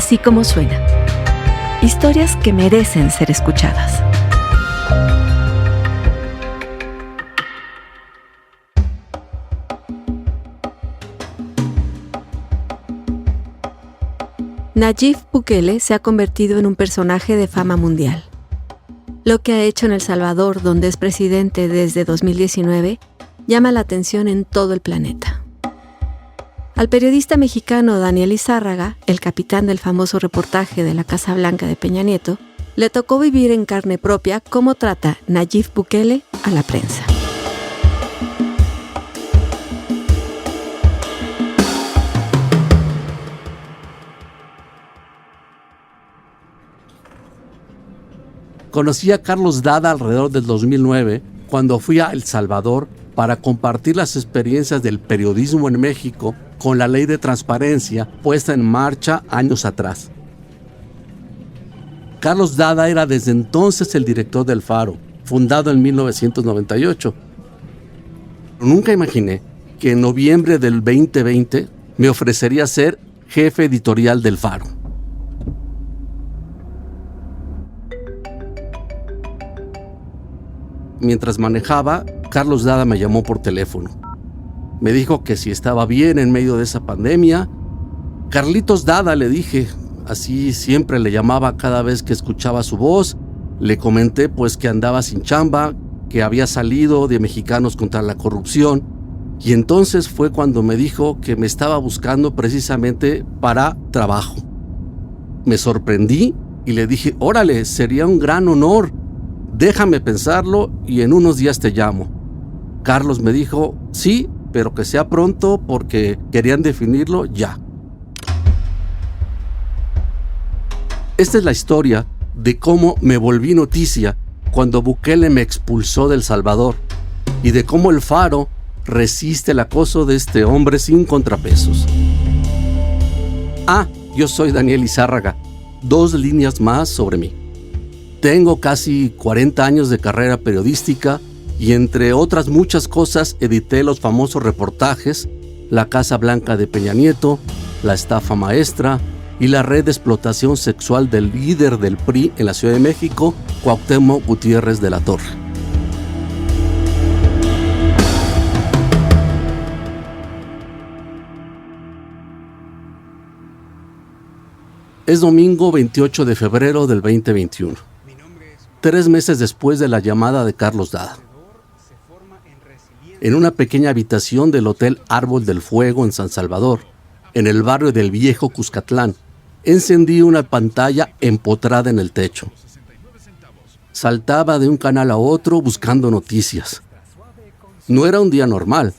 Así como suena. Historias que merecen ser escuchadas. Nayib Bukele se ha convertido en un personaje de fama mundial. Lo que ha hecho en El Salvador, donde es presidente desde 2019, llama la atención en todo el planeta. Al periodista mexicano Daniel Izárraga, el capitán del famoso reportaje de la Casa Blanca de Peña Nieto, le tocó vivir en carne propia cómo trata Nayib Bukele a la prensa. Conocí a Carlos Dada alrededor del 2009, cuando fui a El Salvador para compartir las experiencias del periodismo en México con la ley de transparencia puesta en marcha años atrás. Carlos Dada era desde entonces el director del Faro, fundado en 1998. Nunca imaginé que en noviembre del 2020 me ofrecería ser jefe editorial del Faro. Mientras manejaba, Carlos Dada me llamó por teléfono. Me dijo que si estaba bien en medio de esa pandemia. Carlitos Dada, le dije, así siempre le llamaba cada vez que escuchaba su voz. Le comenté pues que andaba sin chamba, que había salido de Mexicanos contra la Corrupción. Y entonces fue cuando me dijo que me estaba buscando precisamente para trabajo. Me sorprendí y le dije, órale, sería un gran honor. Déjame pensarlo y en unos días te llamo. Carlos me dijo, sí, pero que sea pronto porque querían definirlo ya. Esta es la historia de cómo me volví noticia cuando Bukele me expulsó de El Salvador y de cómo el Faro resiste el acoso de este hombre sin contrapesos. Yo soy Daniel Izárraga. 2 líneas más sobre mí. Tengo casi 40 años de carrera periodística y entre otras muchas cosas edité los famosos reportajes La Casa Blanca de Peña Nieto, La Estafa Maestra y la red de explotación sexual del líder del PRI en la Ciudad de México, Cuauhtémoc Gutiérrez de la Torre. Es domingo 28 de febrero del 2021. 3 meses después de la llamada de Carlos Dada. En una pequeña habitación del Hotel Árbol del Fuego en San Salvador, en el barrio del Viejo Cuscatlán, encendí una pantalla empotrada en el techo. Saltaba de un canal a otro buscando noticias. No era un día normal.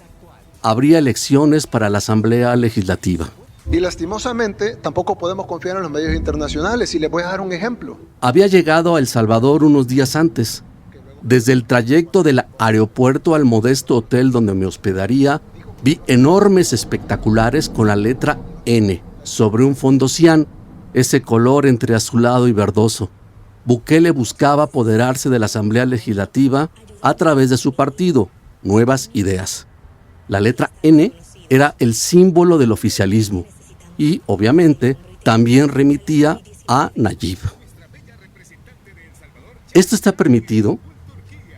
Habría elecciones para la Asamblea Legislativa. Y lastimosamente tampoco podemos confiar en los medios internacionales y les voy a dar un ejemplo. Había llegado a El Salvador unos días antes. Desde el trayecto del aeropuerto al modesto hotel donde me hospedaría, vi enormes espectaculares con la letra N sobre un fondo cian, ese color entre azulado y verdoso. Bukele buscaba apoderarse de la Asamblea Legislativa a través de su partido, Nuevas Ideas. La letra N era el símbolo del oficialismo y, obviamente, también remitía a Nayib. ¿Esto está permitido?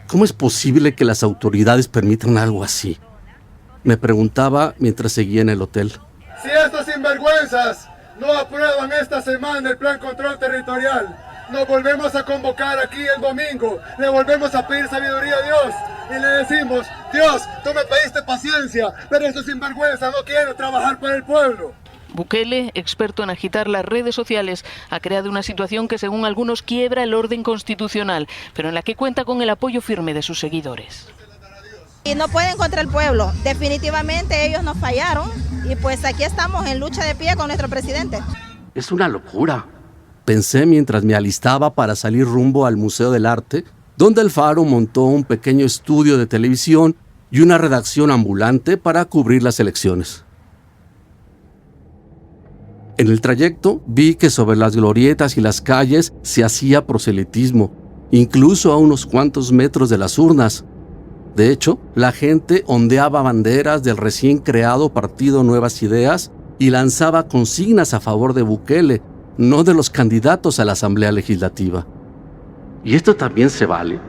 ¿Cómo es posible que las autoridades permitan algo así? Me preguntaba mientras seguía en el hotel. Si estos sinvergüenzas no aprueban esta semana el Plan Control Territorial, nos volvemos a convocar aquí el domingo, le volvemos a pedir sabiduría a Dios y le decimos, Dios, tú me pediste paciencia, pero estos sinvergüenzas no quieren trabajar para el pueblo. Bukele, experto en agitar las redes sociales, ha creado una situación que según algunos quiebra el orden constitucional, pero en la que cuenta con el apoyo firme de sus seguidores. Y no pueden contra el pueblo, definitivamente ellos nos fallaron y pues aquí estamos en lucha de pie con nuestro presidente. Es una locura, pensé mientras me alistaba para salir rumbo al Museo del Arte, donde el Faro montó un pequeño estudio de televisión y una redacción ambulante para cubrir las elecciones. En el trayecto vi que sobre las glorietas y las calles se hacía proselitismo, incluso a unos cuantos metros de las urnas. De hecho, la gente ondeaba banderas del recién creado partido Nuevas Ideas y lanzaba consignas a favor de Bukele, no de los candidatos a la Asamblea Legislativa. Y esto también se vale.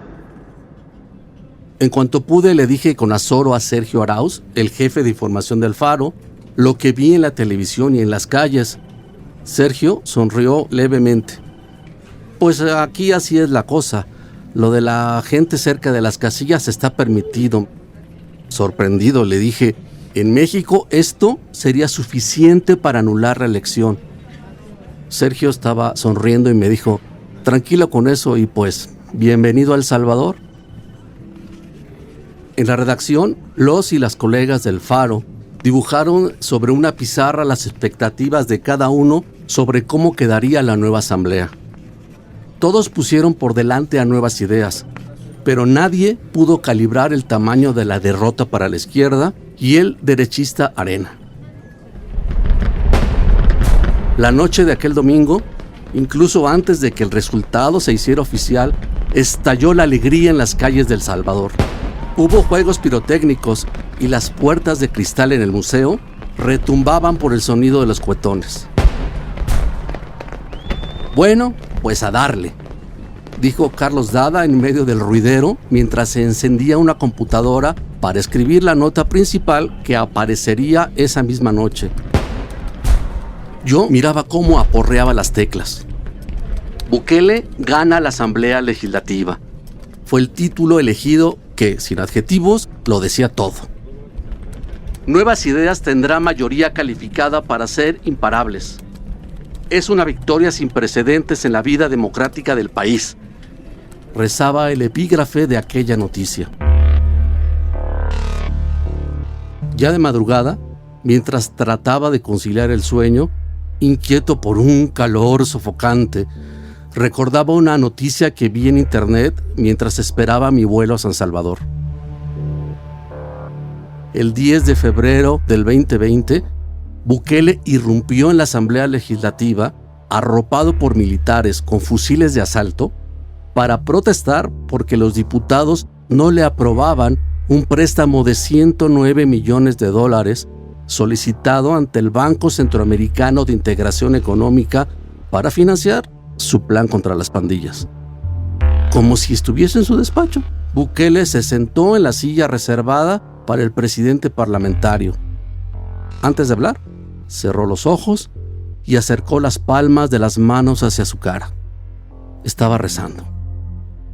En cuanto pude, le dije con azoro a Sergio Arauz, el jefe de información del Faro, lo que vi en la televisión y en las calles. Sergio sonrió levemente. Pues aquí así es la cosa. Lo de la gente cerca de las casillas está permitido. Sorprendido le dije, en México esto sería suficiente para anular la elección. Sergio estaba sonriendo y me dijo, tranquilo con eso y pues, bienvenido a El Salvador. En la redacción, los y las colegas del Faro dibujaron sobre una pizarra las expectativas de cada uno sobre cómo quedaría la nueva asamblea. Todos pusieron por delante a Nuevas Ideas, pero nadie pudo calibrar el tamaño de la derrota para la izquierda y el derechista Arena. La noche de aquel domingo, incluso antes de que el resultado se hiciera oficial, estalló la alegría en las calles de El Salvador. Hubo juegos pirotécnicos y las puertas de cristal en el museo retumbaban por el sonido de los cuetones. Bueno, pues a darle, dijo Carlos Dada en medio del ruidero mientras se encendía una computadora para escribir la nota principal que aparecería esa misma noche. Yo miraba cómo aporreaba las teclas. Bukele gana la Asamblea Legislativa. Fue el título elegido que, sin adjetivos, lo decía todo. Nuevas Ideas tendrá mayoría calificada para ser imparables. Es una victoria sin precedentes en la vida democrática del país, rezaba el epígrafe de aquella noticia. Ya de madrugada, mientras trataba de conciliar el sueño, inquieto por un calor sofocante, recordaba una noticia que vi en internet mientras esperaba mi vuelo a San Salvador. El 10 de febrero del 2020, Bukele irrumpió en la Asamblea Legislativa, arropado por militares con fusiles de asalto, para protestar porque los diputados no le aprobaban un préstamo de $109 millones solicitado ante el Banco Centroamericano de Integración Económica para financiar su plan contra las pandillas. Como si estuviese en su despacho, Bukele se sentó en la silla reservada para el presidente parlamentario. Antes de hablar, cerró los ojos y acercó las palmas de las manos hacia su cara. Estaba rezando.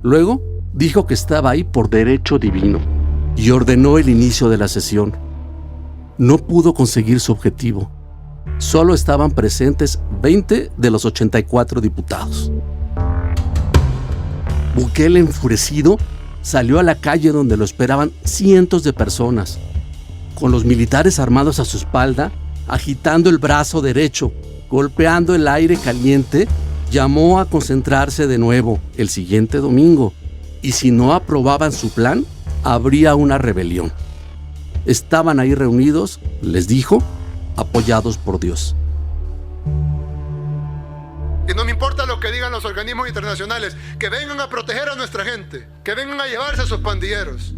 Luego dijo que estaba ahí por derecho divino y ordenó el inicio de la sesión. No pudo conseguir su objetivo. Solo estaban presentes 20 de los 84 diputados. Bukele, enfurecido, salió a la calle donde lo esperaban cientos de personas, con los militares armados a su espalda, agitando el brazo derecho, golpeando el aire caliente, llamó a concentrarse de nuevo el siguiente domingo, y si no aprobaban su plan, habría una rebelión. Estaban ahí reunidos, les dijo, apoyados por Dios. Y no me importa lo que digan los organismos internacionales, que vengan a proteger a nuestra gente, que vengan a llevarse a sus pandilleros.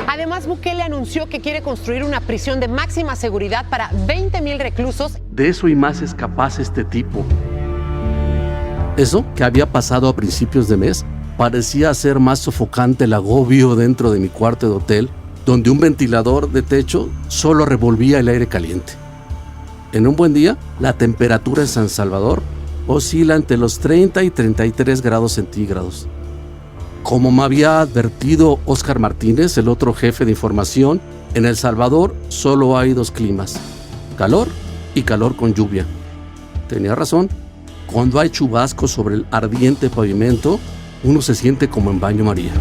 Además, Bukele anunció que quiere construir una prisión de máxima seguridad para 20,000 reclusos. De eso y más es capaz este tipo. Eso que había pasado a principios de mes parecía hacer más sofocante el agobio dentro de mi cuarto de hotel, donde un ventilador de techo solo revolvía el aire caliente. En un buen día, la temperatura en San Salvador oscila entre los 30 y 33 grados centígrados. Como me había advertido Óscar Martínez, el otro jefe de información, en El Salvador solo hay dos climas, calor y calor con lluvia. Tenía razón, cuando hay chubascos sobre el ardiente pavimento, uno se siente como en baño María.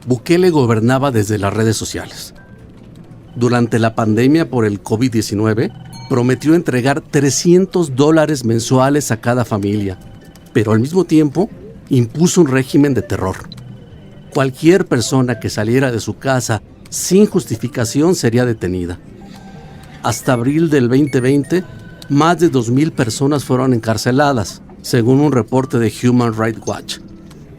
Bukele gobernaba desde las redes sociales. Durante la pandemia por el COVID-19, prometió entregar $300 mensuales a cada familia, pero al mismo tiempo impuso un régimen de terror. Cualquier persona que saliera de su casa sin justificación sería detenida. Hasta abril del 2020, más de 2,000 personas fueron encarceladas, según un reporte de Human Rights Watch.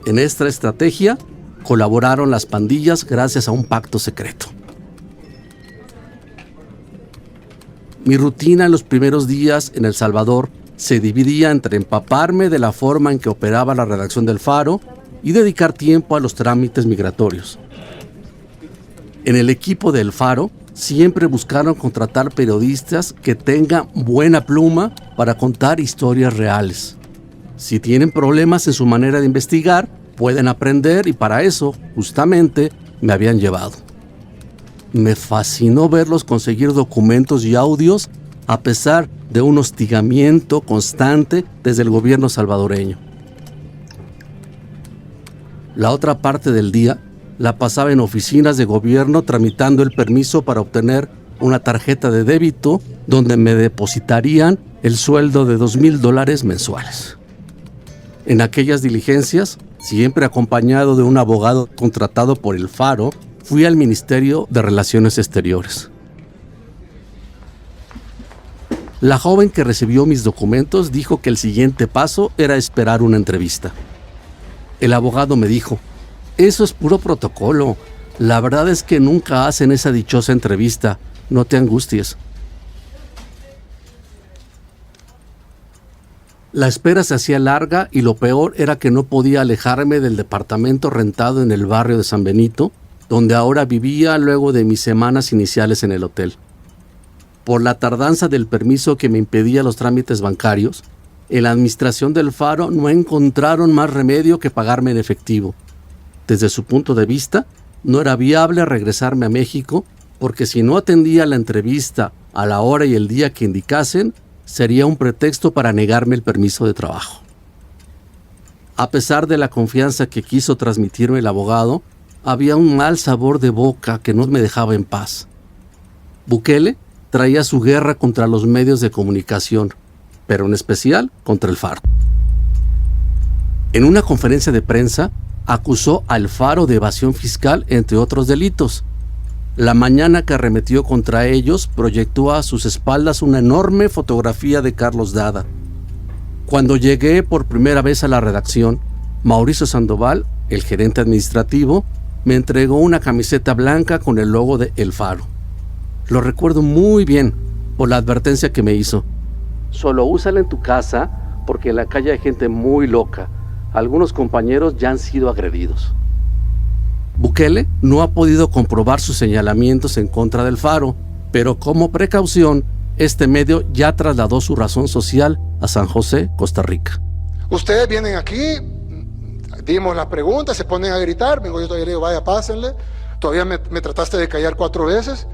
En esta estrategia, Colaboraron las pandillas gracias a un pacto secreto. Mi rutina en los primeros días en El Salvador se dividía entre empaparme de la forma en que operaba la redacción del Faro y dedicar tiempo a los trámites migratorios. En el equipo del Faro siempre buscaron contratar periodistas que tengan buena pluma para contar historias reales. Si tienen problemas en su manera de investigar, pueden aprender y para eso, justamente, me habían llevado. Me fascinó verlos conseguir documentos y audios a pesar de un hostigamiento constante desde el gobierno salvadoreño. La otra parte del día la pasaba en oficinas de gobierno tramitando el permiso para obtener una tarjeta de débito donde me depositarían el sueldo de $2,000 mensuales. En aquellas diligencias, siempre acompañado de un abogado contratado por el Faro, fui al Ministerio de Relaciones Exteriores. La joven que recibió mis documentos dijo que el siguiente paso era esperar una entrevista. El abogado me dijo: eso es puro protocolo. La verdad es que nunca hacen esa dichosa entrevista. No te angusties. La espera se hacía larga y lo peor era que no podía alejarme del departamento rentado en el barrio de San Benito, donde ahora vivía luego de mis semanas iniciales en el hotel. Por la tardanza del permiso que me impedía los trámites bancarios, en la administración del Faro no encontraron más remedio que pagarme en efectivo. Desde su punto de vista, no era viable regresarme a México porque si no atendía la entrevista a la hora y el día que indicasen, sería un pretexto para negarme el permiso de trabajo. A pesar de la confianza que quiso transmitirme el abogado, había un mal sabor de boca que no me dejaba en paz. Bukele traía su guerra contra los medios de comunicación, pero en especial contra el Faro. En una conferencia de prensa, acusó al Faro de evasión fiscal, entre otros delitos. La mañana que arremetió contra ellos, proyectó a sus espaldas una enorme fotografía de Carlos Dada. Cuando llegué por primera vez a la redacción, Mauricio Sandoval, el gerente administrativo, me entregó una camiseta blanca con el logo de El Faro. Lo recuerdo muy bien por la advertencia que me hizo. Solo úsala en tu casa porque en la calle hay gente muy loca. Algunos compañeros ya han sido agredidos. Bukele no ha podido comprobar sus señalamientos en contra del Faro, pero como precaución, este medio ya trasladó su razón social a San José, Costa Rica. Ustedes vienen aquí, dimos la pregunta, se ponen a gritar, vengo yo todavía le digo, vaya, pásenle, todavía me trataste de callar 4 veces,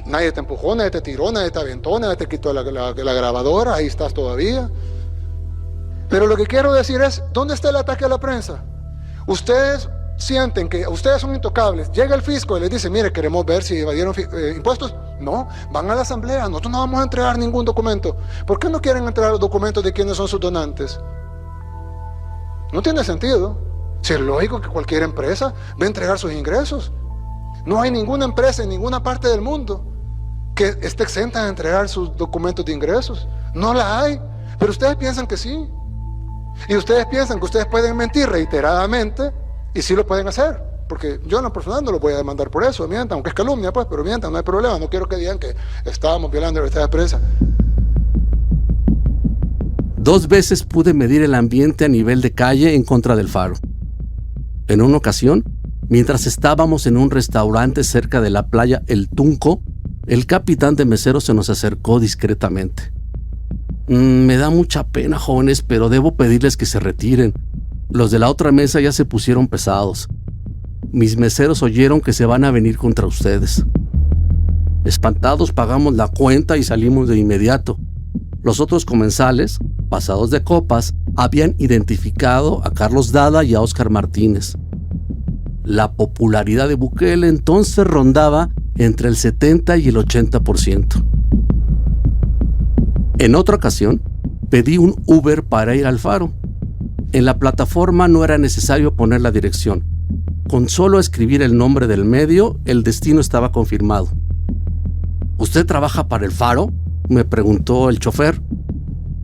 nadie te empujó, nadie te tiró, nadie te aventó, nadie te quitó la grabadora, ahí estás todavía. Pero lo que quiero decir es, ¿dónde está el ataque a la prensa? Ustedes sienten que ustedes son intocables, llega el fisco y les dice, mire, queremos ver si evadieron impuestos. No, van a la asamblea, nosotros no vamos a entregar ningún documento. ¿Por qué no quieren entregar los documentos de quiénes son sus donantes? No tiene sentido. Si es lógico que cualquier empresa va a entregar sus ingresos. No hay ninguna empresa en ninguna parte del mundo que esté exenta de entregar sus documentos de ingresos. No la hay, pero ustedes piensan que sí. Y ustedes piensan que ustedes pueden mentir reiteradamente y sí lo pueden hacer, porque yo en lo personal no los voy a demandar por eso, mientan, aunque es calumnia pues, pero mientan, no hay problema, no quiero que digan que estábamos violando la libertad de prensa. 2 veces pude medir el ambiente a nivel de calle en contra del Faro. En una ocasión, mientras estábamos en un restaurante cerca de la playa El Tunco, el capitán de meseros se nos acercó discretamente. Me da mucha pena, jóvenes, pero debo pedirles que se retiren. Los de la otra mesa ya se pusieron pesados. Mis meseros oyeron que se van a venir contra ustedes. Espantados pagamos la cuenta y salimos de inmediato. Los otros comensales, pasados de copas, habían identificado a Carlos Dada y a Óscar Martínez. La popularidad de Bukele entonces rondaba entre el 70 y el 80%. En otra ocasión, pedí un Uber para ir al Faro. En la plataforma no era necesario poner la dirección. Con solo escribir el nombre del medio, el destino estaba confirmado. ¿Usted trabaja para el Faro?, me preguntó el chofer.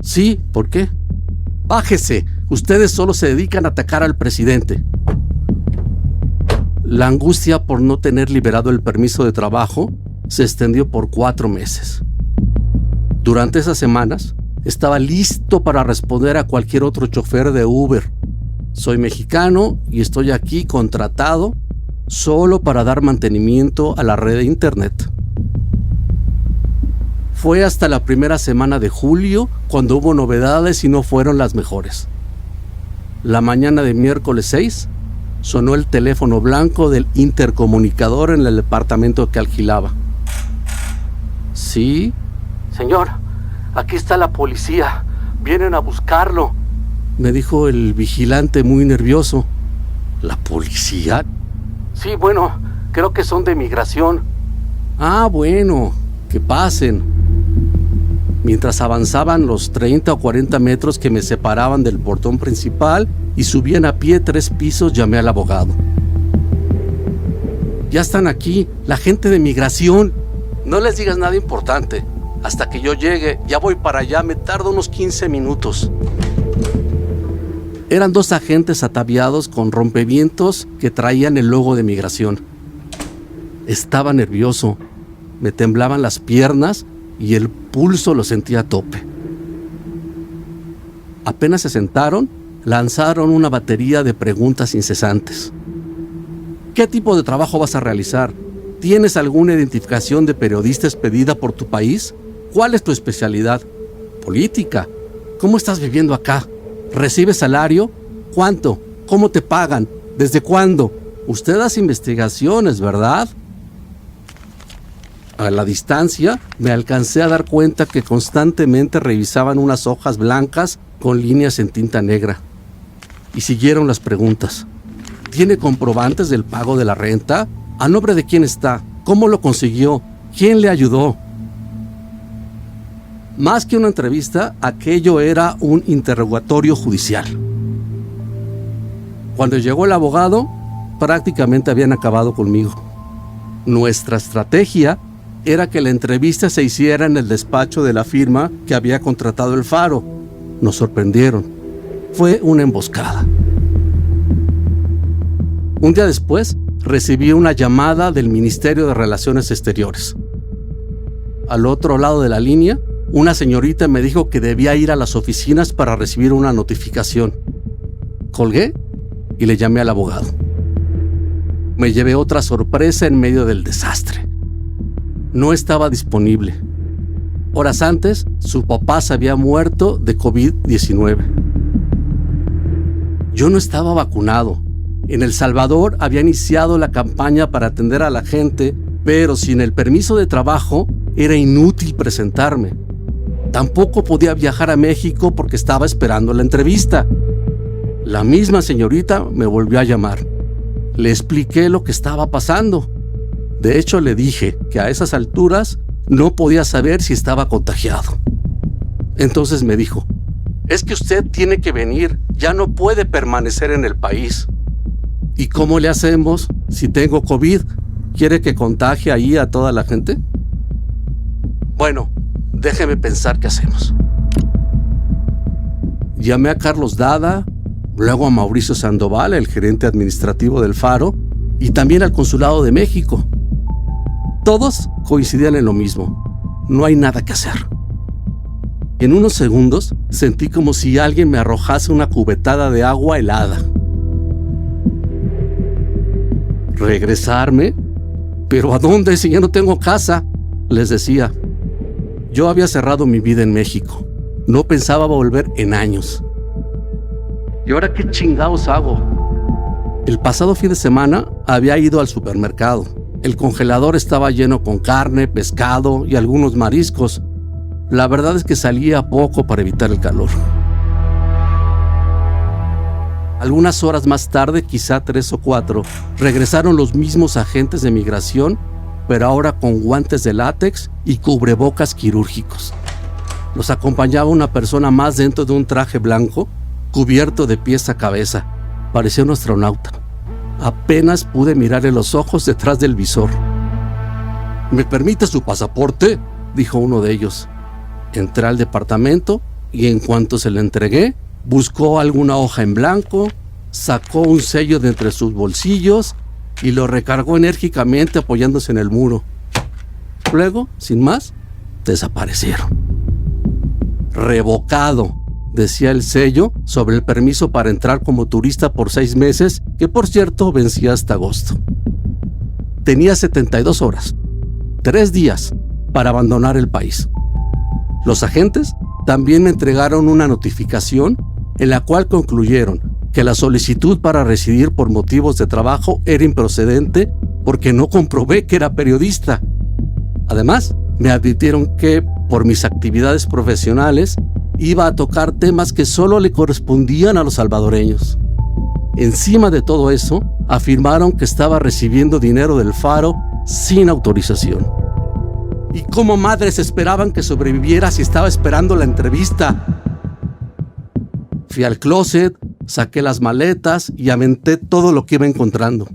Sí, ¿por qué? Bájese, ustedes solo se dedican a atacar al presidente. La angustia por no tener liberado el permiso de trabajo se extendió por 4 meses. Durante esas semanas, estaba listo para responder a cualquier otro chofer de Uber. Soy mexicano y estoy aquí contratado solo para dar mantenimiento a la red de internet. Fue hasta la primera semana de julio cuando hubo novedades y no fueron las mejores. La mañana de miércoles 6 sonó el teléfono blanco del intercomunicador en el departamento que alquilaba. Sí, señor, aquí está la policía, vienen a buscarlo, me dijo el vigilante muy nervioso. ¿La policía? Sí, bueno, creo que son de migración. Ah, bueno, que pasen. Mientras avanzaban los 30 o 40 metros que me separaban del portón principal y subían a pie 3 pisos, llamé al abogado. Ya están aquí, la gente de migración. No les digas nada importante. Hasta que yo llegue, ya voy para allá, me tardo unos 15 minutos. Eran 2 agentes ataviados con rompevientos que traían el logo de migración. Estaba nervioso, me temblaban las piernas y el pulso lo sentía a tope. Apenas se sentaron, lanzaron una batería de preguntas incesantes. ¿Qué tipo de trabajo vas a realizar? ¿Tienes alguna identificación de periodista expedida por tu país? ¿Cuál es tu especialidad? ¿Política? ¿Cómo estás viviendo acá? ¿Recibes salario? ¿Cuánto? ¿Cómo te pagan? ¿Desde cuándo? Usted hace investigaciones, ¿verdad? A la distancia me alcancé a dar cuenta que constantemente revisaban unas hojas blancas con líneas en tinta negra. Y siguieron las preguntas. ¿Tiene comprobantes del pago de la renta? ¿A nombre de quién está? ¿Cómo lo consiguió? ¿Quién le ayudó? Más que una entrevista, aquello era un interrogatorio judicial. Cuando llegó el abogado, prácticamente habían acabado conmigo. Nuestra estrategia era que la entrevista se hiciera en el despacho de la firma que había contratado el Faro. Nos sorprendieron. Fue una emboscada. Un día después, recibí una llamada del Ministerio de Relaciones Exteriores. Al otro lado de la línea, una señorita me dijo que debía ir a las oficinas para recibir una notificación. Colgué y le llamé al abogado. Me llevé otra sorpresa en medio del desastre. No estaba disponible. Horas antes, su papá se había muerto de COVID-19. Yo no estaba vacunado. En El Salvador había iniciado la campaña para atender a la gente, pero sin el permiso de trabajo era inútil presentarme. Tampoco podía viajar a México porque estaba esperando la entrevista. La misma señorita me volvió a llamar. Le expliqué lo que estaba pasando. De hecho, le dije que a esas alturas no podía saber si estaba contagiado. Entonces me dijo, es que usted tiene que venir, ya no puede permanecer en el país. ¿Y cómo le hacemos si tengo COVID? ¿Quiere que contagie ahí a toda la gente? Bueno, déjeme pensar qué hacemos. Llamé a Carlos Dada, luego a Mauricio Sandoval, el gerente administrativo del Faro, y también al Consulado de México. Todos coincidían en lo mismo. No hay nada que hacer. En unos segundos sentí como si alguien me arrojase una cubetada de agua helada. ¿Regresarme? ¿Pero a dónde si ya no tengo casa? Les decía. Yo había cerrado mi vida en México. No pensaba volver en años. ¿Y ahora qué chingados hago? El pasado fin de semana había ido al supermercado. El congelador estaba lleno con carne, pescado y algunos mariscos. La verdad es que salía poco para evitar el calor. Algunas horas más tarde, quizá 3 o 4, regresaron los mismos agentes de migración, pero ahora con guantes de látex y cubrebocas quirúrgicos. Los acompañaba una persona más dentro de un traje blanco, cubierto de pies a cabeza. Parecía un astronauta. Apenas pude mirarle los ojos detrás del visor. ¿Me permite su pasaporte?, dijo uno de ellos. Entré al departamento y en cuanto se le entregué, buscó alguna hoja en blanco, sacó un sello de entre sus bolsillos y lo recargó enérgicamente apoyándose en el muro. Luego, sin más, desaparecieron. Revocado, decía el sello sobre el permiso para entrar como turista por 6 meses, que por cierto vencía hasta agosto. Tenía 72 horas, 3 días, para abandonar el país. Los agentes también me entregaron una notificación en la cual concluyeron que la solicitud para residir por motivos de trabajo era improcedente porque no comprobé que era periodista. Además, me advirtieron que, por mis actividades profesionales, iba a tocar temas que solo le correspondían a los salvadoreños. Encima de todo eso, afirmaron que estaba recibiendo dinero del Faro sin autorización. ¿Y cómo madres esperaban que sobreviviera si estaba esperando la entrevista? Fui al closet, saqué las maletas y aventé todo lo que iba encontrando.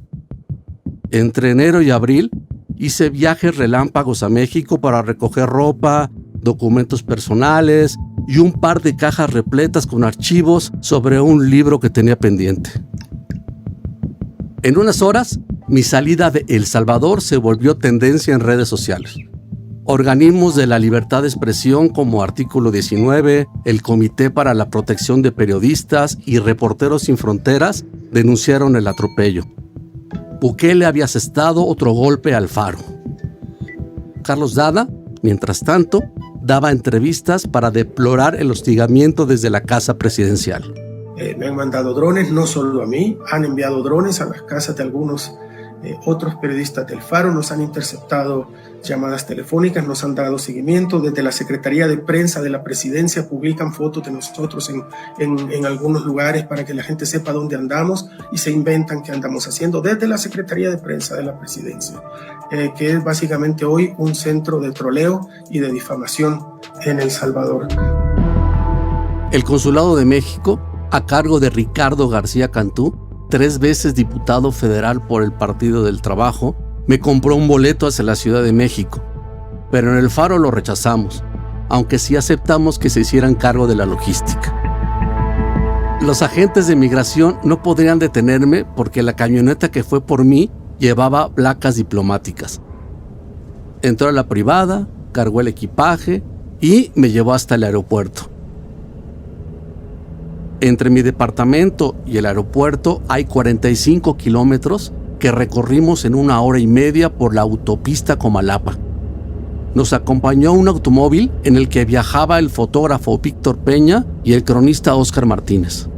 Entre enero y abril hice viajes relámpagos a México para recoger ropa, documentos personales y un par de cajas repletas con archivos sobre un libro que tenía pendiente. En unas horas, mi salida de El Salvador se volvió tendencia en redes sociales. Organismos de la libertad de expresión como Artículo 19, el Comité para la Protección de Periodistas y Reporteros Sin Fronteras denunciaron el atropello. Bukele había asestado otro golpe al Faro. Carlos Dada, mientras tanto, daba entrevistas para deplorar el hostigamiento desde la casa presidencial. Me han mandado drones, no solo a mí, han enviado drones a las casas de algunos otros periodistas del Faro, nos han interceptado llamadas telefónicas, nos han dado seguimiento. Desde la Secretaría de Prensa de la Presidencia publican fotos de nosotros en algunos lugares para que la gente sepa dónde andamos y se inventan qué andamos haciendo. Desde la Secretaría de Prensa de la Presidencia, que es básicamente hoy un centro de troleo y de difamación en El Salvador. El Consulado de México, a cargo de Ricardo García Cantú, 3 veces diputado federal por el Partido del Trabajo, me compró un boleto hacia la Ciudad de México, pero en el Faro lo rechazamos, aunque sí aceptamos que se hicieran cargo de la logística. Los agentes de migración no podrían detenerme porque la camioneta que fue por mí llevaba placas diplomáticas. Entró a la privada, cargó el equipaje y me llevó hasta el aeropuerto. Entre mi departamento y el aeropuerto hay 45 kilómetros que recorrimos en 1 hora y media por la autopista Comalapa. Nos acompañó un automóvil en el que viajaba el fotógrafo Víctor Peña y el cronista Óscar Martínez.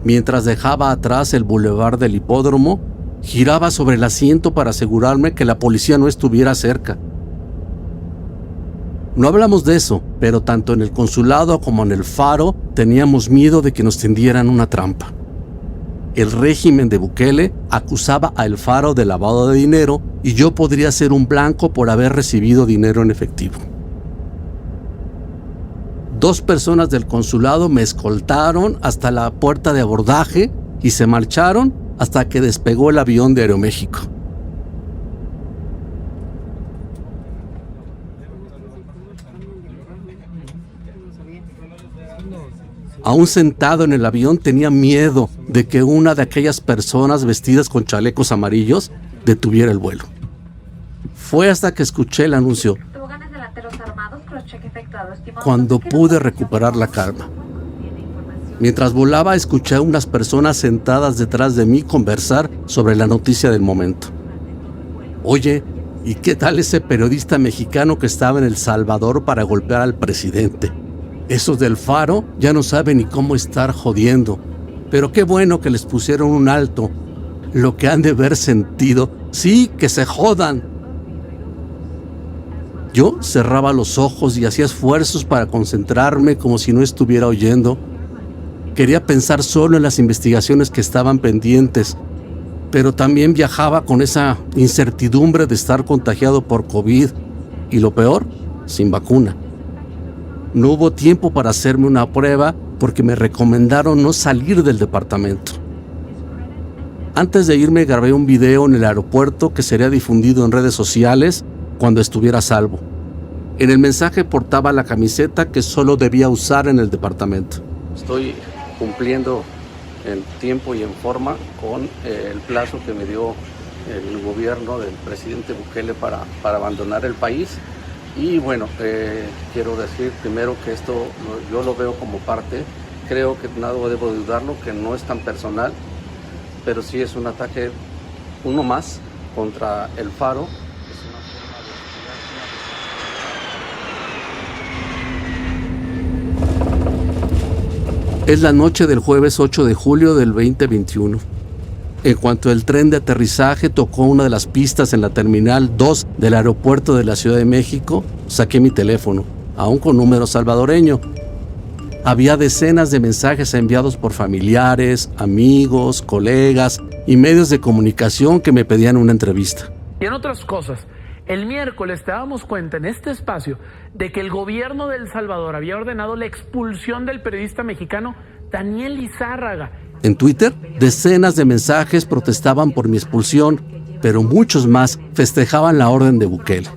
Mientras dejaba atrás el bulevar del Hipódromo, giraba sobre el asiento para asegurarme que la policía no estuviera cerca. No hablamos de eso, pero tanto en el consulado como en el Faro teníamos miedo de que nos tendieran una trampa. El régimen de Bukele acusaba a El Faro de lavado de dinero y yo podría ser un blanco por haber recibido dinero en efectivo. 2 personas del consulado me escoltaron hasta la puerta de abordaje y se marcharon hasta que despegó el avión de Aeroméxico. Aún sentado en el avión tenía miedo de que una de aquellas personas vestidas con chalecos amarillos detuviera el vuelo. Fue hasta que escuché el anuncio cuando pude recuperar la calma. Mientras volaba escuché a unas personas sentadas detrás de mí conversar sobre la noticia del momento. Oye, ¿y qué tal ese periodista mexicano que estaba en El Salvador para golpear al presidente? Esos del Faro ya no saben ni cómo estar jodiendo. Pero qué bueno que les pusieron un alto. Lo que han de haber sentido. Sí, que se jodan. Yo cerraba los ojos y hacía esfuerzos para concentrarme como si no estuviera oyendo. Quería pensar solo en las investigaciones que estaban pendientes, pero también viajaba con esa incertidumbre de estar contagiado por COVID y lo peor, sin vacuna. No hubo tiempo para hacerme una prueba porque me recomendaron no salir del departamento. Antes de irme grabé un video en el aeropuerto que sería difundido en redes sociales cuando estuviera a salvo. En el mensaje portaba la camiseta que solo debía usar en el departamento. Estoy cumpliendo en tiempo y en forma con el plazo que me dio el gobierno del presidente Bukele para abandonar el país. Y bueno, quiero decir primero que esto yo lo veo como parte, creo que nada debo dudarlo, que no es tan personal, pero sí es un ataque, uno más, contra el Faro. Es la noche del jueves 8 de julio del 2021. En cuanto el tren de aterrizaje tocó una de las pistas en la Terminal 2 del aeropuerto de la Ciudad de México, saqué mi teléfono, aún con número salvadoreño. Había decenas de mensajes enviados por familiares, amigos, colegas y medios de comunicación que me pedían una entrevista. Y en otras cosas, el miércoles te damos cuenta en este espacio de que el gobierno de El Salvador había ordenado la expulsión del periodista mexicano Daniel Lizárraga. En Twitter, decenas de mensajes protestaban por mi expulsión, pero muchos más festejaban la orden de Bukele.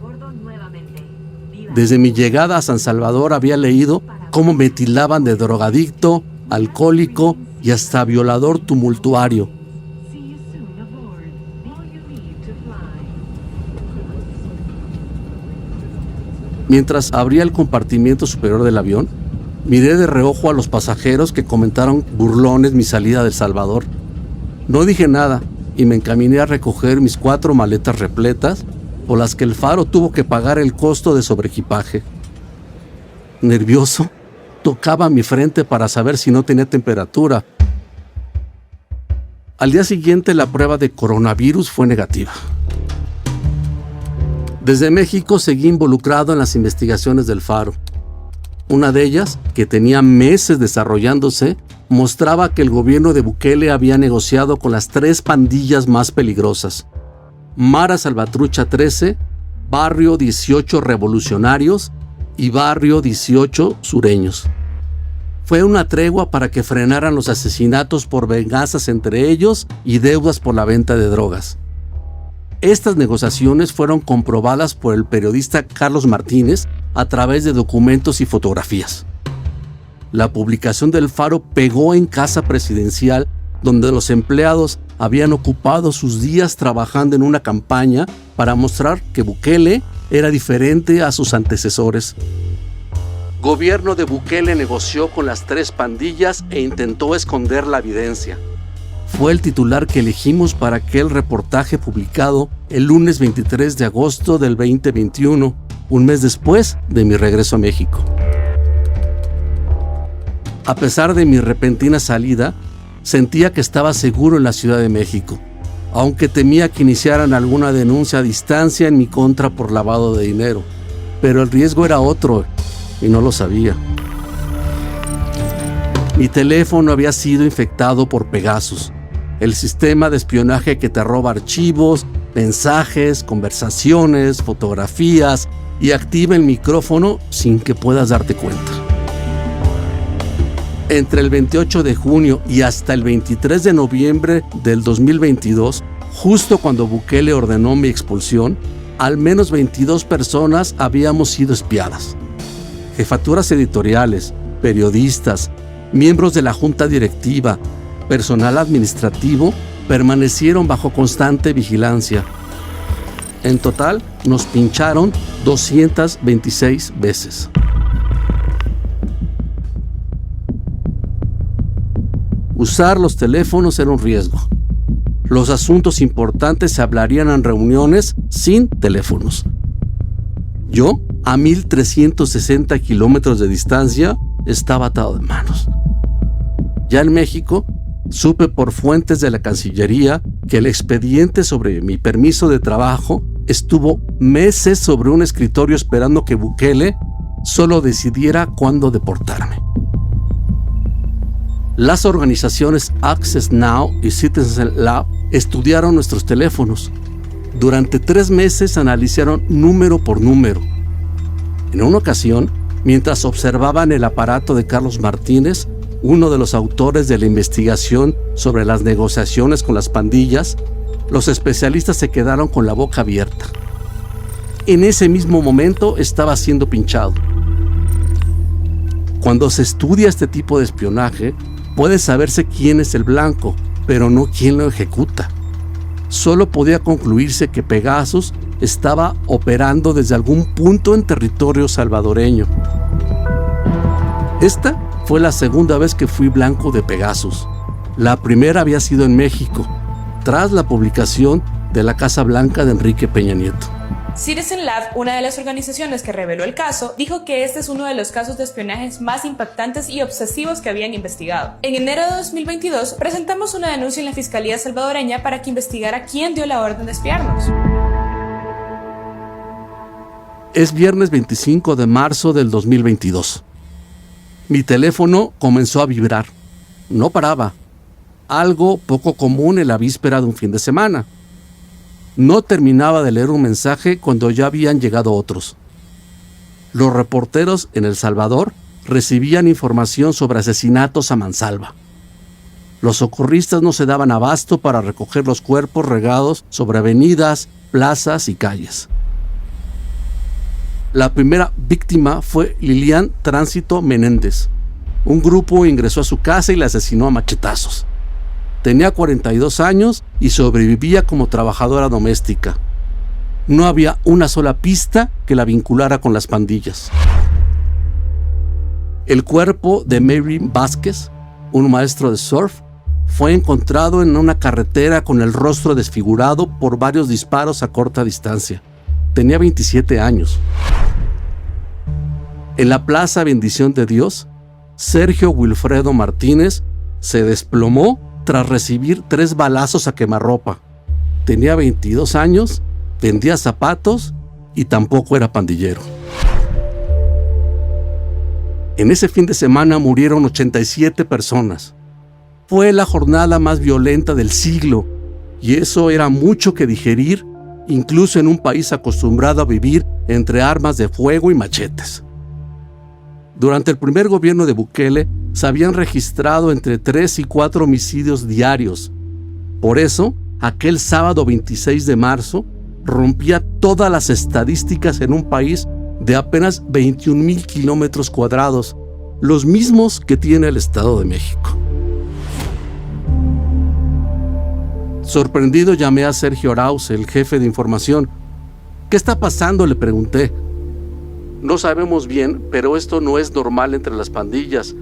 Desde mi llegada a San Salvador había leído cómo me tildaban de drogadicto, alcohólico y hasta violador tumultuario. Mientras abría el compartimiento superior del avión, miré de reojo a los pasajeros que comentaron burlones mi salida de El Salvador. No dije nada y me encaminé a recoger mis 4 maletas repletas, por las que el Faro tuvo que pagar el costo de sobreequipaje. Nervioso, tocaba mi frente para saber si no tenía temperatura. Al día siguiente la prueba de coronavirus fue negativa. Desde México seguí involucrado en las investigaciones del Faro. Una de ellas, que tenía meses desarrollándose, mostraba que el gobierno de Bukele había negociado con las 3 pandillas más peligrosas: Mara Salvatrucha 13, Barrio 18 Revolucionarios y Barrio 18 Sureños. Fue una tregua para que frenaran los asesinatos por venganzas entre ellos y deudas por la venta de drogas. Estas negociaciones fueron comprobadas por el periodista Carlos Martínez a través de documentos y fotografías. La publicación del Faro pegó en Casa Presidencial, donde los empleados habían ocupado sus días trabajando en una campaña para mostrar que Bukele era diferente a sus antecesores. Gobierno de Bukele negoció con las 3 pandillas e intentó esconder la evidencia. Fue el titular que elegimos para aquel reportaje publicado el lunes 23 de agosto del 2021, un mes después de mi regreso a México. A pesar de mi repentina salida, sentía que estaba seguro en la Ciudad de México, aunque temía que iniciaran alguna denuncia a distancia en mi contra por lavado de dinero. Pero el riesgo era otro y no lo sabía. Mi teléfono había sido infectado por Pegasus, el sistema de espionaje que te roba archivos, mensajes, conversaciones, fotografías y activa el micrófono sin que puedas darte cuenta. Entre el 28 de junio y hasta el 23 de noviembre del 2022, justo cuando Bukele ordenó mi expulsión, al menos 22 personas habíamos sido espiadas. Jefaturas editoriales, periodistas, miembros de la junta directiva, personal administrativo permanecieron bajo constante vigilancia. En total, nos pincharon 226 veces. Usar los teléfonos era un riesgo. Los asuntos importantes se hablarían en reuniones sin teléfonos. Yo, a 1,360 kilómetros de distancia, estaba atado de manos. Ya en México, supe por fuentes de la Cancillería que el expediente sobre mi permiso de trabajo estuvo meses sobre un escritorio esperando que Bukele solo decidiera cuándo deportarme. Las organizaciones Access Now y Citizen Lab estudiaron nuestros teléfonos. Durante 3 meses analizaron número por número. En una ocasión, mientras observaban el aparato de Carlos Martínez, uno de los autores de la investigación sobre las negociaciones con las pandillas, los especialistas se quedaron con la boca abierta. En ese mismo momento estaba siendo pinchado. Cuando se estudia este tipo de espionaje, Puede saberse quién es el blanco, pero no quién lo ejecuta. Solo podía concluirse que Pegasus estaba operando desde algún punto en territorio salvadoreño. Esta fue la segunda vez que fui blanco de Pegasus. La primera había sido en México, tras la publicación de la Casa Blanca de Enrique Peña Nieto. Citizen Lab, una de las organizaciones que reveló el caso, dijo que este es uno de los casos de espionaje más impactantes y obsesivos que habían investigado. En enero de 2022, presentamos una denuncia en la Fiscalía salvadoreña para que investigara quién dio la orden de espiarnos. Es viernes 25 de marzo del 2022. Mi teléfono comenzó a vibrar. No paraba. Algo poco común en la víspera de un fin de semana. No terminaba de leer un mensaje cuando ya habían llegado otros. Los reporteros en El Salvador recibían información sobre asesinatos a mansalva. Los socorristas no se daban abasto para recoger los cuerpos regados sobre avenidas, plazas y calles. La primera víctima fue Lilian Tránsito Menéndez. Un grupo ingresó a su casa y la asesinó a machetazos. Tenía 42 años y sobrevivía como trabajadora doméstica. No había una sola pista que la vinculara con las pandillas. El cuerpo de Mary Vázquez, un maestro de surf, fue encontrado en una carretera con el rostro desfigurado por varios disparos a corta distancia. Tenía 27 años. En la Plaza Bendición de Dios, Sergio Wilfredo Martínez se desplomó tras recibir 3 balazos a quemarropa. Tenía 22 años, vendía zapatos y tampoco era pandillero. En ese fin de semana murieron 87 personas. Fue la jornada más violenta del siglo, y eso era mucho que digerir, incluso en un país acostumbrado a vivir entre armas de fuego y machetes. Durante el primer gobierno de Bukele, se habían registrado entre 3 y 4 homicidios diarios. Por eso, aquel sábado 26 de marzo, rompía todas las estadísticas en un país de apenas 21,000 kilómetros cuadrados, los mismos que tiene el Estado de México. Sorprendido llamé a Sergio Arauz, el jefe de información. ¿Qué está pasando?, le pregunté. No sabemos bien, pero esto no es normal entre las pandillas.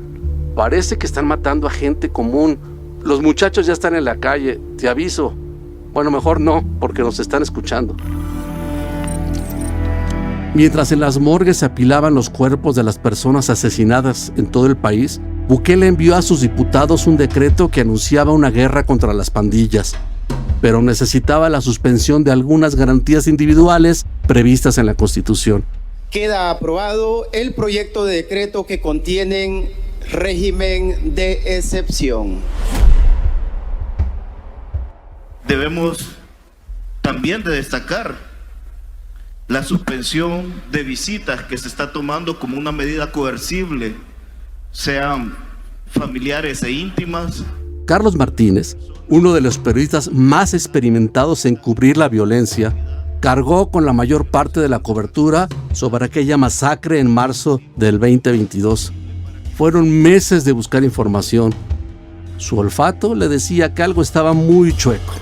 Parece que están matando a gente común. Los muchachos ya están en la calle, te aviso. Bueno, mejor no, porque nos están escuchando. Mientras en las morgues se apilaban los cuerpos de las personas asesinadas en todo el país, Bukele envió a sus diputados un decreto que anunciaba una guerra contra las pandillas, pero necesitaba la suspensión de algunas garantías individuales previstas en la Constitución. Queda aprobado el proyecto de decreto que contiene régimen de excepción. Debemos también de destacar la suspensión de visitas que se está tomando como una medida coercible, sean familiares e íntimas. Carlos Martínez, uno de los periodistas más experimentados en cubrir la violencia, cargó con la mayor parte de la cobertura sobre aquella masacre en marzo del 2022. Fueron meses de buscar información. Su olfato le decía que algo estaba muy chueco.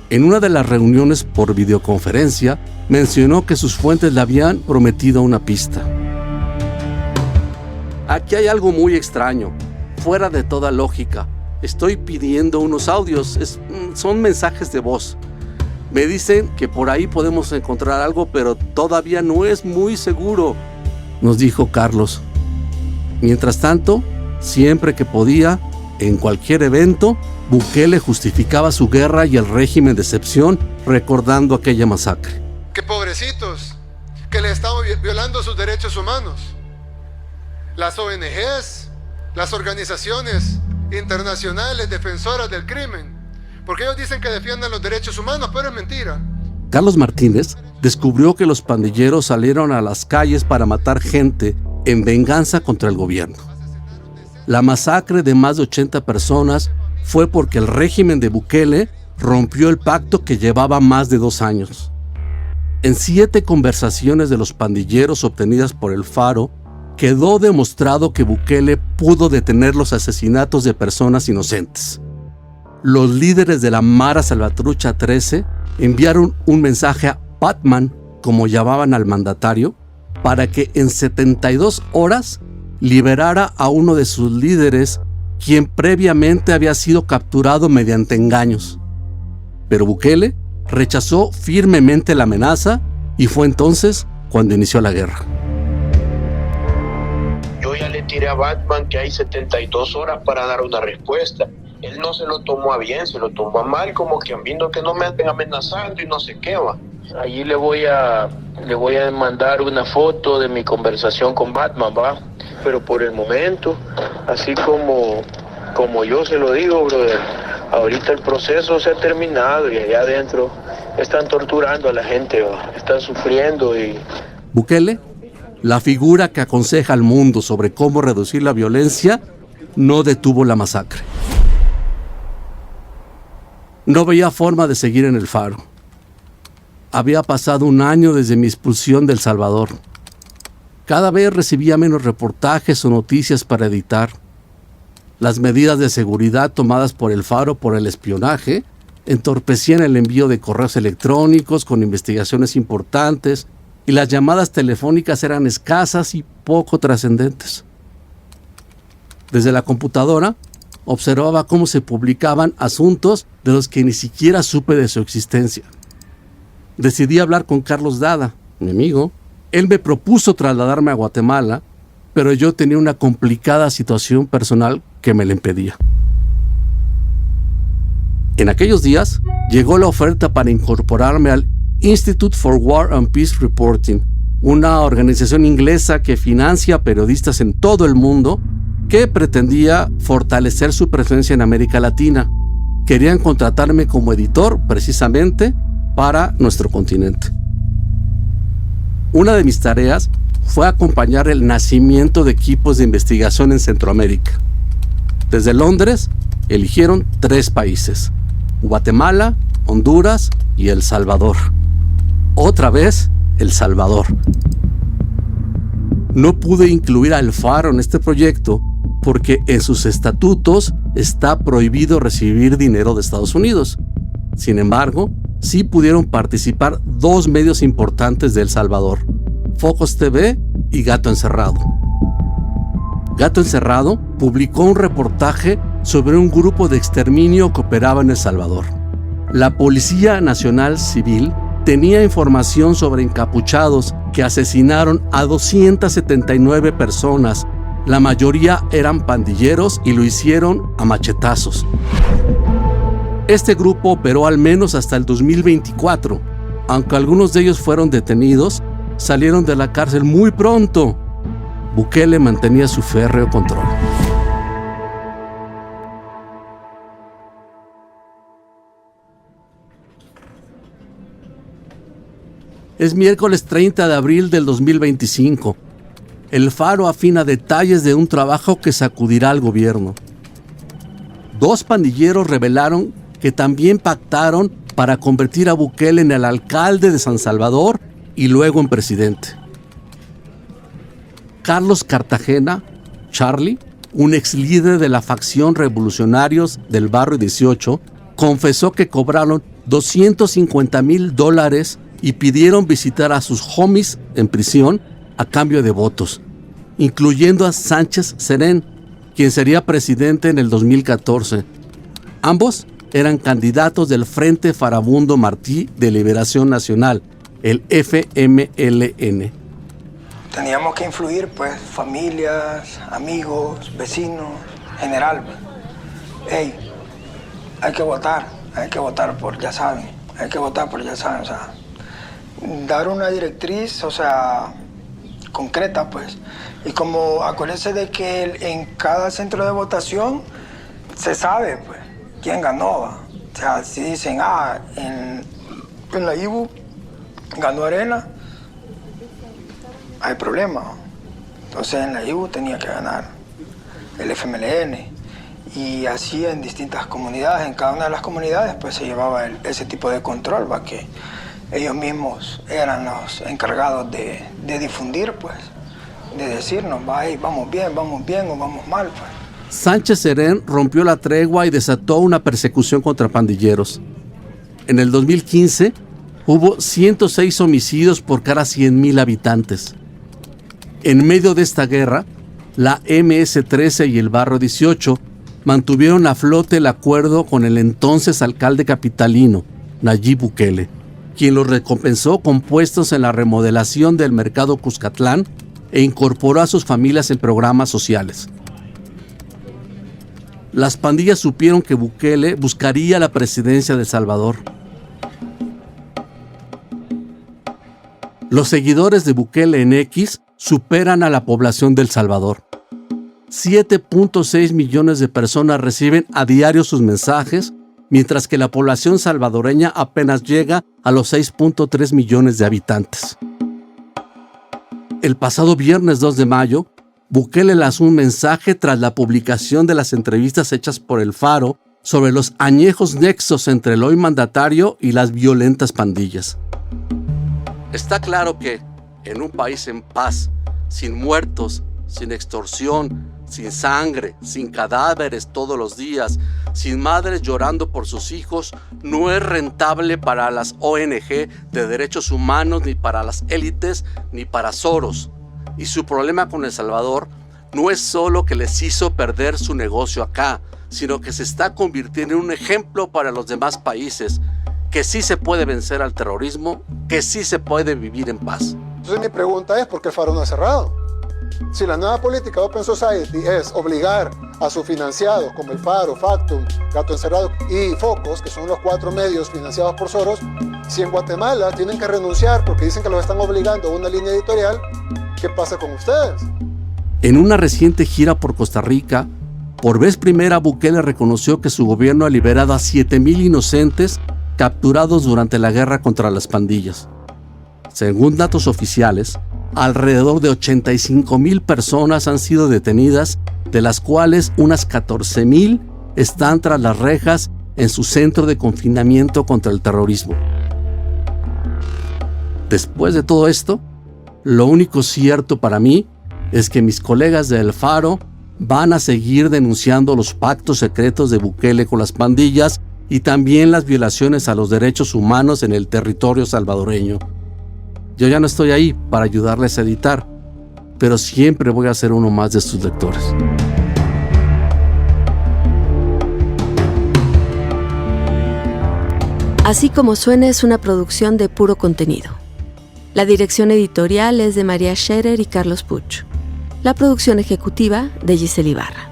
En una de las reuniones por videoconferencia, mencionó que sus fuentes le habían prometido una pista. Aquí hay algo muy extraño, fuera de toda lógica. Estoy pidiendo unos audios, son mensajes de voz. Me dicen que por ahí podemos encontrar algo, pero todavía no es muy seguro, nos dijo Carlos. Mientras tanto, siempre que podía, en cualquier evento, Bukele justificaba su guerra y el régimen de excepción, recordando aquella masacre. ¡Qué pobrecitos! Que le estamos violando sus derechos humanos. Las ONGs, las organizaciones internacionales defensoras del crimen, porque ellos dicen que defienden los derechos humanos, pero es mentira. Carlos Martínez descubrió que los pandilleros salieron a las calles para matar gente en venganza contra el gobierno. La masacre de más de 80 personas fue porque el régimen de Bukele rompió el pacto que llevaba más de 2 años. En 7 conversaciones de los pandilleros obtenidas por El Faro, quedó demostrado que Bukele pudo detener los asesinatos de personas inocentes. Los líderes de la Mara Salvatrucha 13 enviaron un mensaje a Batman, como llamaban al mandatario, para que en 72 horas liberara a uno de sus líderes, quien previamente había sido capturado mediante engaños. Pero Bukele rechazó firmemente la amenaza y fue entonces cuando inició la guerra. Yo ya le tiré a Batman que hay 72 horas para dar una respuesta. Él no se lo tomó a bien, se lo tomó a mal, como que viendo que no me anden amenazando y no sé qué va. Allí le voy a mandar una foto de mi conversación con Batman, va. Pero por el momento, así como yo se lo digo, brother, ahorita el proceso se ha terminado y allá adentro están torturando a la gente, va. Están sufriendo y... Bukele, la figura que aconseja al mundo sobre cómo reducir la violencia, no detuvo la masacre. No veía forma de seguir en el Faro. Había pasado un año desde mi expulsión de El Salvador. Cada vez recibía menos reportajes o noticias para editar. Las medidas de seguridad tomadas por el Faro por el espionaje entorpecían el envío de correos electrónicos con investigaciones importantes y las llamadas telefónicas eran escasas y poco trascendentes. Desde la computadora observaba cómo se publicaban asuntos de los que ni siquiera supe de su existencia. Decidí hablar con Carlos Dada, mi amigo. Él me propuso trasladarme a Guatemala, pero yo tenía una complicada situación personal que me la impedía. En aquellos días llegó la oferta para incorporarme al Institute for War and Peace Reporting, una organización inglesa que financia periodistas en todo el mundo que pretendía fortalecer su presencia en América Latina. Querían contratarme como editor precisamente para nuestro continente. Una de mis tareas fue acompañar el nacimiento de equipos de investigación en Centroamérica. Desde Londres eligieron 3 países: Guatemala, Honduras y El Salvador. Otra vez, El Salvador. No pude incluir a El Faro en este proyecto porque en sus estatutos está prohibido recibir dinero de Estados Unidos. Sin embargo, sí pudieron participar 2 medios importantes de El Salvador: Focus TV y Gato Encerrado. Gato Encerrado publicó un reportaje sobre un grupo de exterminio que operaba en El Salvador. La Policía Nacional Civil tenía información sobre encapuchados que asesinaron a 279 personas. La mayoría eran pandilleros y lo hicieron a machetazos. Este grupo operó al menos hasta el 2024. Aunque algunos de ellos fueron detenidos, salieron de la cárcel muy pronto. Bukele mantenía su férreo control. Es miércoles 30 de abril del 2025. El Faro afina detalles de un trabajo que sacudirá al gobierno. 2 pandilleros revelaron que también pactaron para convertir a Bukele en el alcalde de San Salvador y luego en presidente. Carlos Cartagena, Charlie, un ex líder de la facción Revolucionarios del Barrio 18, confesó que cobraron $250,000 y pidieron visitar a sus homies en prisión a cambio de votos, incluyendo a Sánchez Serén, quien sería presidente en el 2014. Ambos eran candidatos del Frente Farabundo Martí de Liberación Nacional, el FMLN. Teníamos que influir, pues, familias, amigos, vecinos, general. Hey, hay que votar por ya saben, o sea, dar una directriz, o sea, concreta, pues. Y como acuérdense de que en cada centro de votación se sabe, pues, quién ganó, ¿va? O sea, si dicen, en la IBU ganó Arena, hay problema. Entonces en la IBU tenía que ganar el FMLN. Y así en distintas comunidades, en cada una de las comunidades, pues se llevaba ese tipo de control, ¿va? Que ellos mismos eran los encargados de difundir, pues, decirnos, vamos bien o vamos mal. Pues. Sánchez Serén rompió la tregua y desató una persecución contra pandilleros. En el 2015 hubo 106 homicidios por cada 100,000 habitantes. En medio de esta guerra, la MS-13 y el Barrio 18 mantuvieron a flote el acuerdo con el entonces alcalde capitalino, Nayib Bukele, quien los recompensó con puestos en la remodelación del mercado Cuscatlán e incorporó a sus familias en programas sociales. Las pandillas supieron que Bukele buscaría la presidencia de El Salvador. Los seguidores de Bukele en X superan a la población de El Salvador. 7.6 millones de personas reciben a diario sus mensajes, mientras que la población salvadoreña apenas llega a los 6.3 millones de habitantes. El pasado viernes 2 de mayo, Bukele lanzó un mensaje tras la publicación de las entrevistas hechas por El Faro sobre los añejos nexos entre el hoy mandatario y las violentas pandillas. Está claro que, en un país en paz, sin muertos, sin extorsión, sin sangre, sin cadáveres todos los días, sin madres llorando por sus hijos, no es rentable para las ONG de derechos humanos, ni para las élites, ni para Soros. Y su problema con El Salvador no es solo que les hizo perder su negocio acá, sino que se está convirtiendo en un ejemplo para los demás países, que sí se puede vencer al terrorismo, que sí se puede vivir en paz. Entonces mi pregunta es, ¿por qué el Faro no ha cerrado? Si la nueva política de Open Society es obligar a sus financiados, como El Faro, Factum, Gato Encerrado y Focus, que son los 4 medios financiados por Soros, si en Guatemala tienen que renunciar porque dicen que los están obligando a una línea editorial, ¿qué pasa con ustedes? En una reciente gira por Costa Rica, por vez primera Bukele reconoció que su gobierno ha liberado a 7,000 inocentes capturados durante la guerra contra las pandillas. Según datos oficiales, alrededor de 85,000 personas han sido detenidas, de las cuales unas 14,000 están tras las rejas en su centro de confinamiento contra el terrorismo. Después de todo esto, lo único cierto para mí es que mis colegas de El Faro van a seguir denunciando los pactos secretos de Bukele con las pandillas y también las violaciones a los derechos humanos en el territorio salvadoreño. Yo ya no estoy ahí para ayudarles a editar, pero siempre voy a ser uno más de sus lectores. Así como suena es una producción de Puro Contenido. La dirección editorial es de María Scherer y Carlos Puch. La producción ejecutiva de Giselle Ibarra.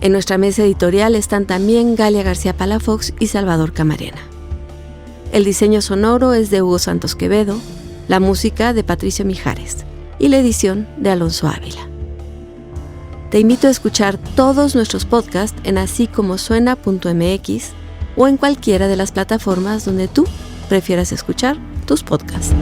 En nuestra mesa editorial están también Galia García Palafox y Salvador Camarena. El diseño sonoro es de Hugo Santos Quevedo, la música de Patricio Mijares y la edición de Alonso Ávila. Te invito a escuchar todos nuestros podcasts en asicomosuena.mx o en cualquiera de las plataformas donde tú prefieras escuchar tus podcasts.